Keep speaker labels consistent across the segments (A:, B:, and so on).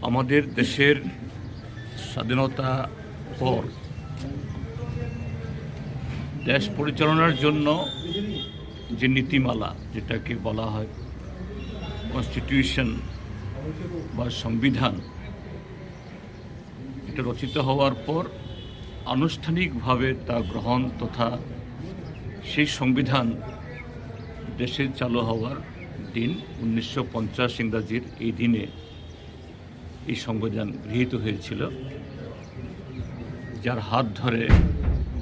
A: আমাদের দেশের স্বাধীনতা পর দেশ পরিচালনার জন্য যে নীতিমালা, যেটাকে বলা হয় কনস্টিটিউশন বা সংবিধান, এটা রচিত হওয়ার পর আনুষ্ঠানিকভাবে তা গ্রহণ তথা সেই সংবিধান দেশে চালু হওয়ার দিন 1950 ইংরাজির এই দিনে এই সংবিধান গৃহীত হয়েছিল, যার হাত ধরে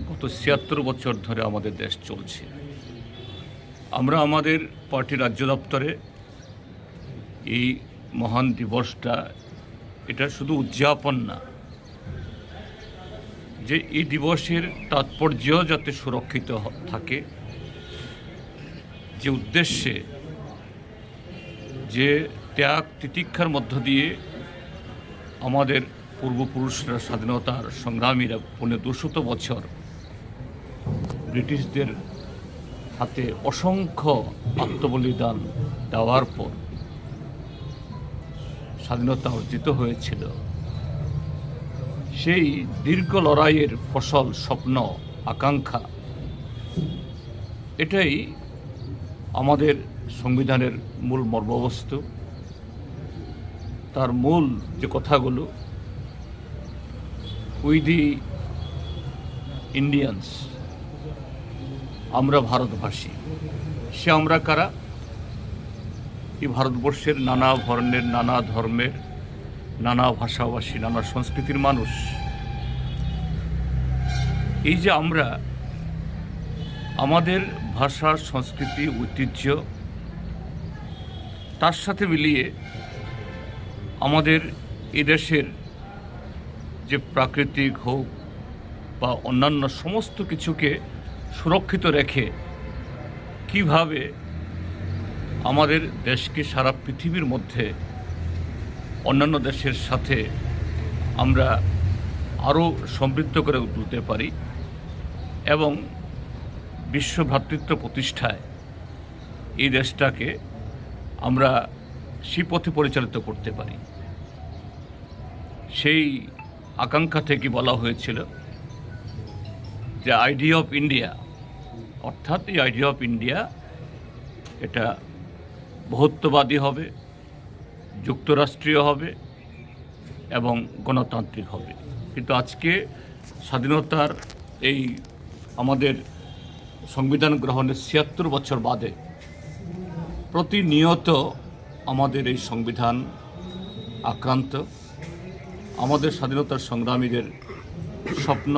A: গত ৭৬ বছর ধরে আমাদের দেশ চলছে। আমরা আমাদের পার্টি রাজ্য দপ্তরে এই মহান দিবসটা, এটা শুধু উদযাপন না, যে এই দিবসের তাৎপর্য যাতে সুরক্ষিত থাকে, যে উদ্দেশ্যে, যে ত্যাগ তিতিক্ষার মধ্য দিয়ে আমাদের পূর্বপুরুষরা, স্বাধীনতার সংগ্রামীরা ২০০ বছর ব্রিটিশদের হাতে অসংখ্য আত্মবলিদান দেওয়ার পর স্বাধীনতা অর্জিত হয়েছিল, সেই দীর্ঘ লড়াইয়ের ফসল, স্বপ্ন, আকাঙ্ক্ষা, এটাই আমাদের সংবিধানের মূল মর্মবস্তু। তার মূল যে কথাগুলো, উই দি ইন্ডিয়ানস, আমরা ভারতবাসী। সে আমরা কারা? এই ভারতবর্ষের নানা বর্ণের, নানা ধর্মের, নানা ভাষাভাষী, নানা সংস্কৃতির মানুষ। এই যে আমরা, আমাদের ভাষা, সংস্কৃতি, ঐতিহ্য, তার সাথে মিলিয়ে আমাদের এদেশের যে প্রাকৃতিক হোক বা অন্যান্য সমস্ত কিছুকে সুরক্ষিত রেখে কিভাবে আমাদের দেশকে সারা পৃথিবীর মধ্যে অন্যান্য দেশের সাথে আমরা আরও সমৃদ্ধ করে তুলতে পারি এবং বিশ্ব ভ্রাতৃত্ব প্রতিষ্ঠায় এই দেশটাকে আমরা সেই পথে পরিচালিত করতে পারি, সেই আকাঙ্ক্ষা থেকে বলা হয়েছিল যে আইডিয়া অফ ইন্ডিয়া, অর্থাৎ এই আইডিয়া অফ ইন্ডিয়া এটা বহুত্ববাদী হবে, যুক্তরাষ্ট্রীয় হবে এবং গণতান্ত্রিক হবে। কিন্তু আজকে স্বাধীনতার এই আমাদের সংবিধান গ্রহণের ৭৬ বছর বাদে প্রতিনিয়ত আমাদের এই সংবিধান আক্রান্ত, আমাদের স্বাধীনতার সংগ্রামীদের স্বপ্ন,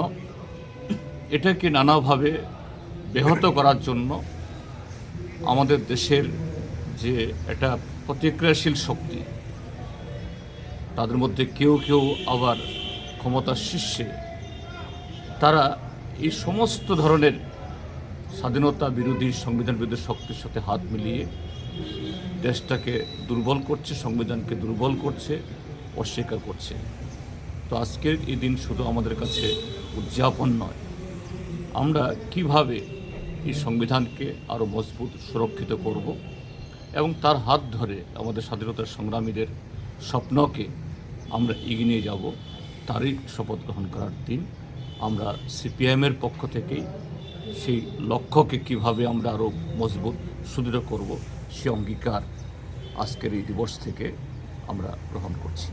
A: এটাকে নানাভাবে ব্যাহত করার জন্য আমাদের দেশের যে একটা প্রতিক্রিয়াশীল শক্তি, তাদের মধ্যে কেউ কেউ আবার ক্ষমতার শীর্ষে, তারা এই সমস্ত ধরনের স্বাধীনতা বিরোধী, সংবিধান বিরোধী শক্তির সাথে হাত মিলিয়ে দেশটাকে দুর্বল করছে, সংবিধানকে দুর্বল করছে, অস্বীকার করছে। তো আজকের এই দিন শুধু আমাদের কাছে উদযাপন নয়, আমরা কিভাবে এই সংবিধানকে আরও মজবুত, সুরক্ষিত করব এবং তার হাত ধরে আমাদের স্বাধীনতার সংগ্রামীদের স্বপ্নকে আমরা এগিয়ে নিয়ে যাব, তারই শপথ গ্রহণ করার দিন। আমরা সিপিআইএমের পক্ষ থেকেই সেই লক্ষ্যকে কিভাবে আমরা আরও মজবুত, সুদৃঢ় করব, সে অঙ্গীকার আজকের এই দিবস থেকে আমরা গ্রহণ করছি।